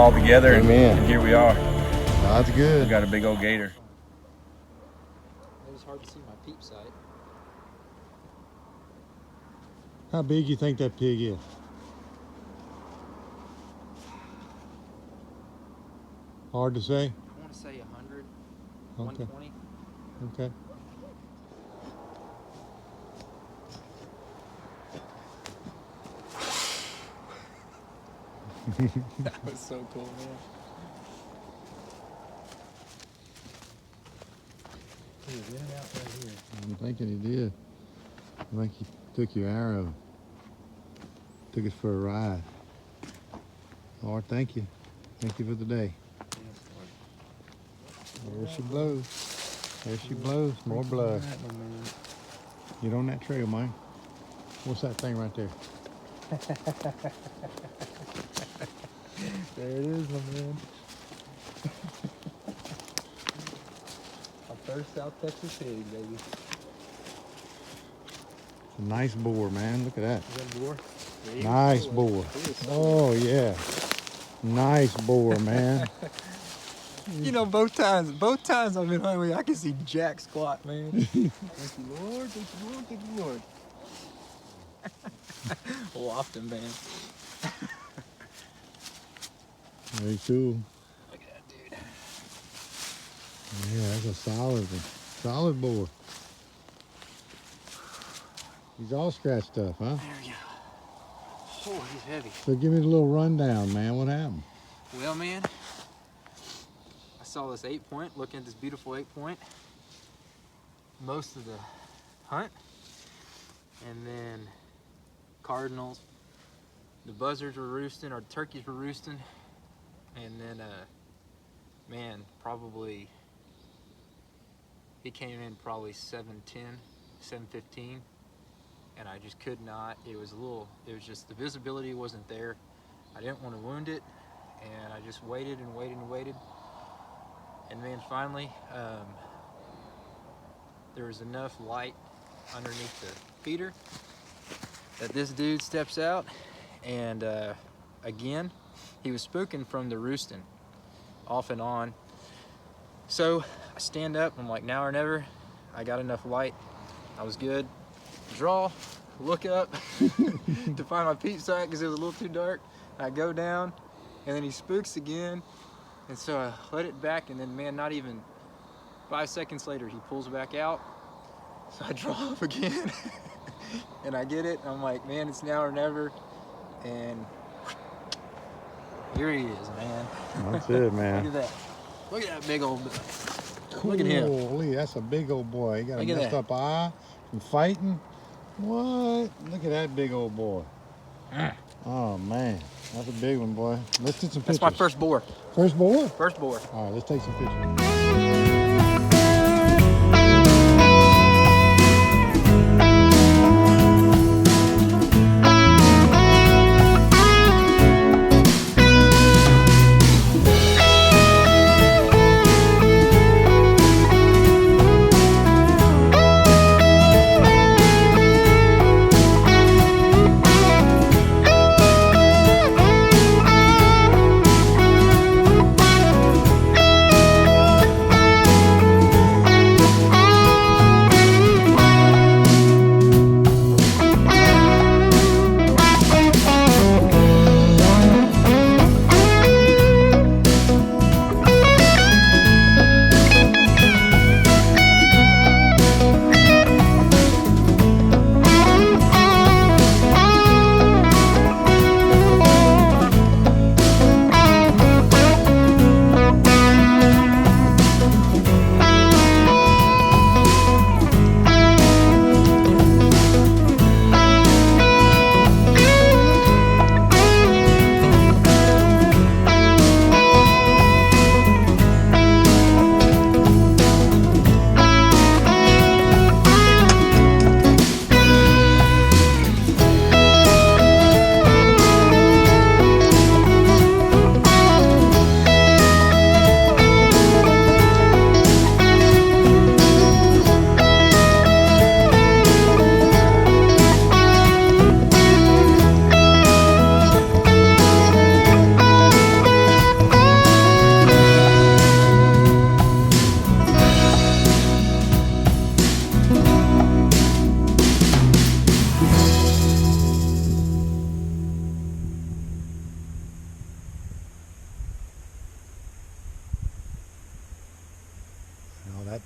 all together, and here we are. God's good. We got a big old gator. It was hard to see my peep sight. How big you think that pig is? Hard to say? I want to say 100, Okay. 120. Okay. That was so cool, man. He was in and out right here. I'm thinking he did. I think he took your arrow. Took us for a ride. Lord, thank you. Thank you for the day. There she blows. There she blows. More blood. Get on that trail, Mike. What's that thing right there? There it is, my man. Our first South Texas pig, baby. It's a nice boar, man. Look at that. Is that a boar? Nice boar. Oh, yeah. Nice boar, man. You know, both times I've been hunting with you, I can see Jack squat, man. Thank you, Lord. Thank you, Lord. Thank you, Lord. Lofton, man. Very cool. Look at that dude. Yeah, that's a solid one. Solid boar. He's all scratched up, huh? There we go. Oh, he's heavy. So give me a little rundown, man. What happened? Well, man, I saw this 8-point, looking at this beautiful 8-point most of the hunt, and then cardinals, the buzzards were roosting, or the turkeys were roosting, and then man, probably he came in probably 7:10, 7:15, and I just could not. It was just the visibility wasn't there. I didn't want to wound it, and I just waited and waited and waited, and then finally there was enough light underneath the feeder that this dude steps out, and again, he was spooking from the roosting off and on. So I stand up, I'm like, now or never. I got enough light, I was good. Draw, look up to find my peep sight because it was a little too dark. I go down, and then he spooks again, and so I let it back, and then, man, not even 5 seconds later, he pulls back out. So I draw up again, and I get it. I'm like, man, it's now or never, and here he is, man. That's it, man. Look at that. Look at that big old. Cool. Look at him. Holy, that's a big old boy. He got a Look at messed that. up eye from fighting. What? Look at that big old boy. Oh, man. That's a big one, boy. Let's take some pictures. That's my first boar. First boar? First boar. All right, let's take some pictures.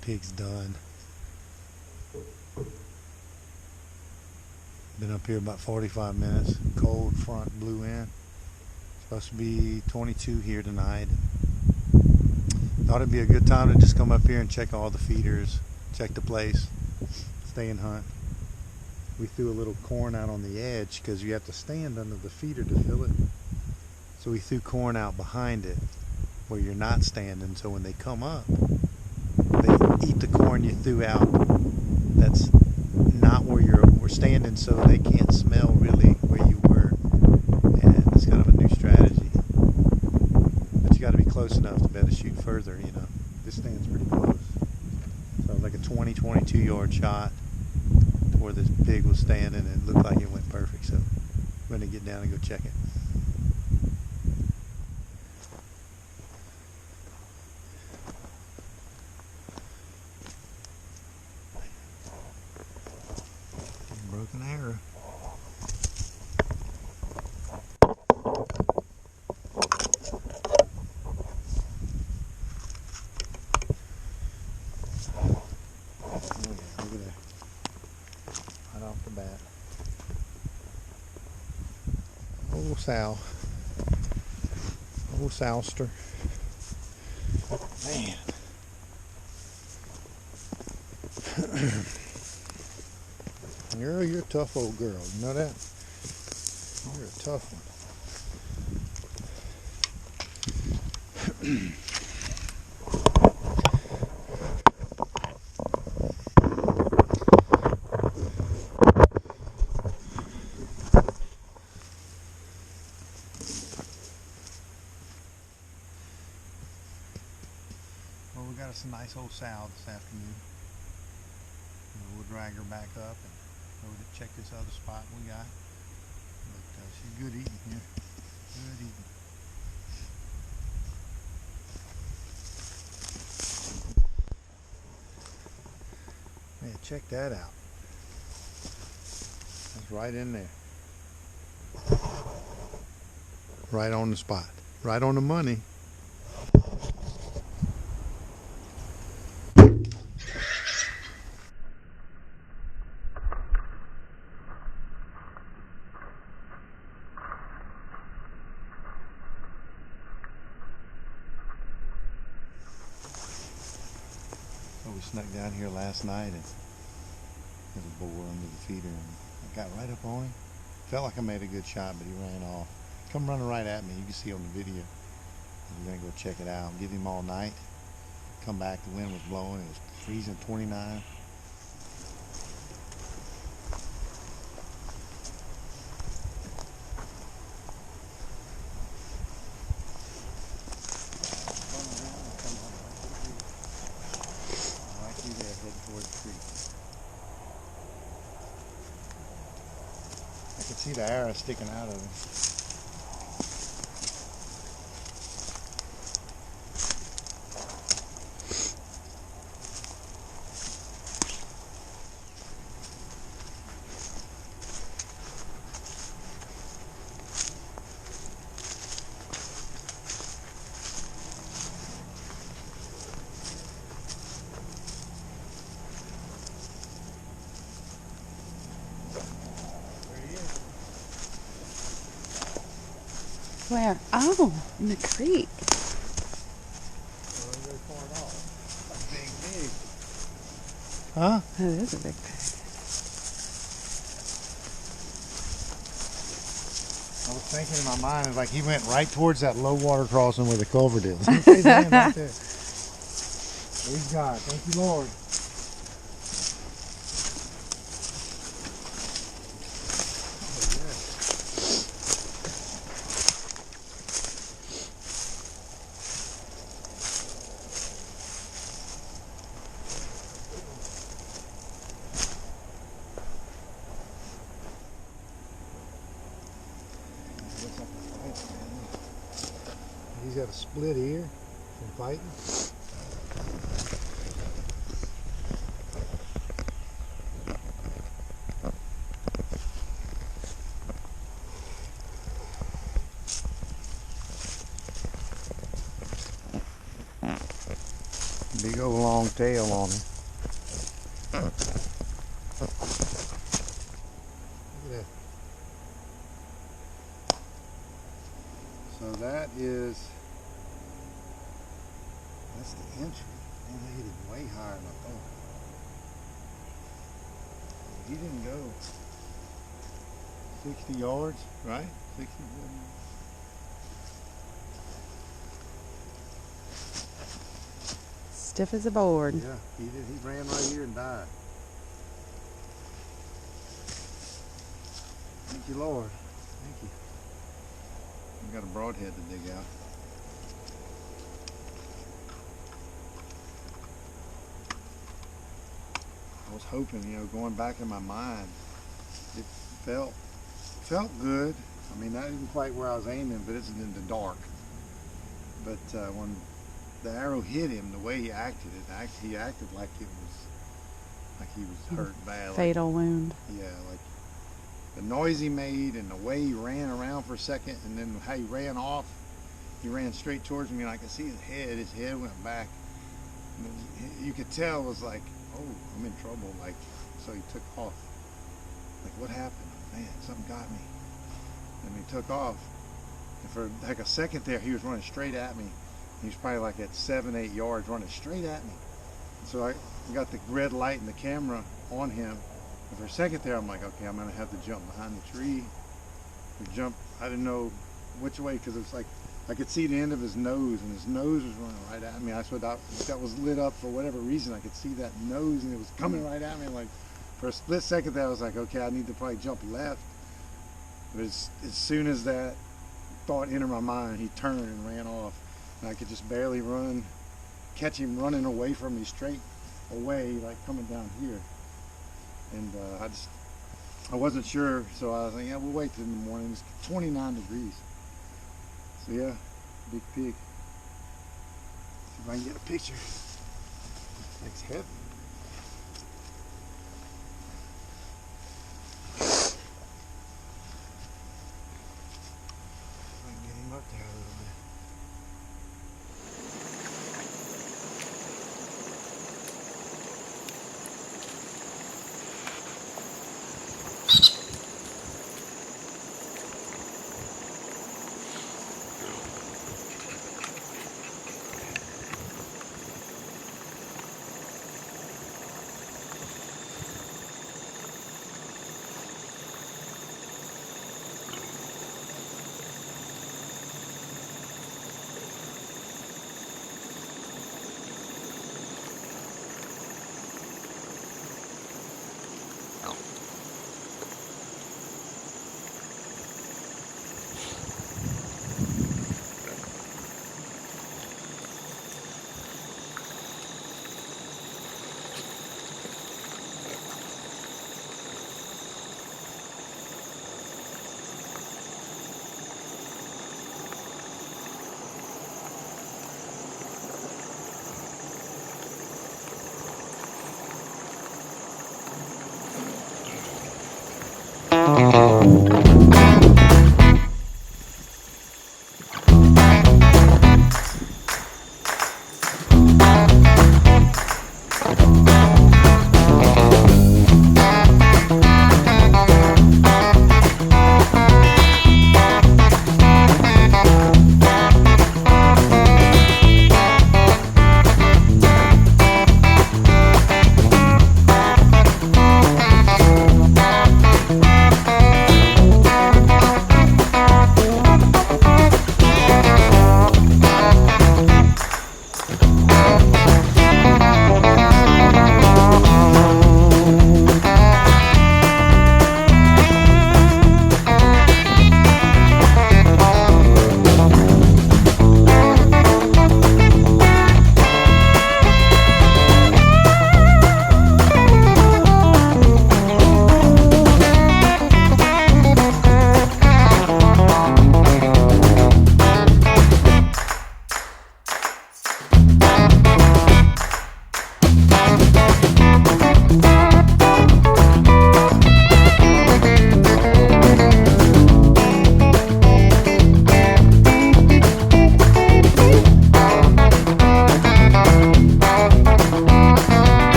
pig's done. Been up here about 45 minutes. Cold front blew in. Supposed to be 22 here tonight. Thought it'd be a good time to just come up here and check all the feeders, check the place, stay and hunt. We threw a little corn out on the edge because you have to stand under the feeder to fill it. So we threw corn out behind it where you're not standing, so when they come up, they eat the corn you threw out that's not where we're standing, so they can't smell really where you were. And it's kind of a new strategy. But you got to be close enough to be able to shoot further, you know. This stands pretty close. So like a 20, 22 yard shot to where this pig was standing, and it looked like it went perfect. So we're going to get down and go check it. Broken arrow. Look at that. Right off the bat. Old sow. Old sowster. Man. You're a tough old girl, you know that? You're a tough one. Well, we got us a nice old sow this afternoon. We'll drag her back up and go to check this other spot we got. But she's good eating here. Good eating. Man, check that out. That's right in there. Right on the spot. Right on the money. We snuck down here last night and there's a boar under the feeder, and I got right up on him. Felt like I made a good shot, but he ran off. Come running right at me. You can see on the video. We're gonna go check it out. Give him all night. Come back. The wind was blowing. It was freezing 29. I can see the arrow sticking out of it. Where? Oh, in the creek. Huh? That is a big pig. I was thinking in my mind, it's like he went right towards that low water crossing where the culvert is. He's right there. Praise God. Thank you, Lord. He's got a split ear from fighting. Big old long tail on him. Look at that. So that's the entry. Man, they hit it way higher than I thought. He didn't go 60 yards, right? 60. Stiff as a board. Yeah, he did. He ran right here and died. Thank you, Lord. Thank you. We got a broadhead to dig out. I was hoping, going back in my mind, it felt good. I mean, not even quite where I was aiming, but it's in the dark. But when the arrow hit him, the way he acted, he acted like he was hurt bad. Fatal wound. Yeah, like the noise he made and the way he ran around for a second, and then how he ran off. He ran straight towards me, and I could see his head. His head went back. You could tell it was like, oh, I'm in trouble. Like, so he took off. Like, what happened? Man, something got me. And he took off. And for like a second there, he was running straight at me. He was probably like at 7-8 yards running straight at me. So I got the red light and the camera on him. And for a second there, I'm like, okay, I'm gonna have to jump behind the tree. Or jump, I didn't know which way, because it was like, I could see the end of his nose, and his nose was running right at me. I thought that was lit up for whatever reason. I could see that nose, and it was coming right at me. Like, for a split second there, I was like, okay, I need to probably jump left. But as soon as that thought entered my mind, he turned and ran off. And I could just barely catch him running away from me, straight away, like coming down here. And I wasn't sure, so I was like, yeah, we'll wait till in the morning. It's 29 degrees. So yeah, big pig. See if I can get a picture. Looks heavy. I can get him up there a little bit.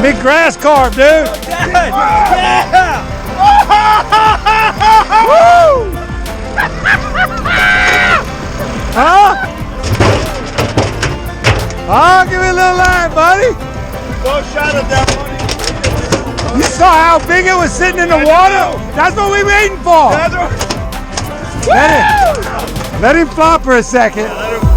Big grass carp, dude. Yeah! Woo! Huh? Oh, give me a little line, buddy. Go shot at that one. You saw how big it was sitting in the water? That's what we waiting for. Let him flop for a second. Let him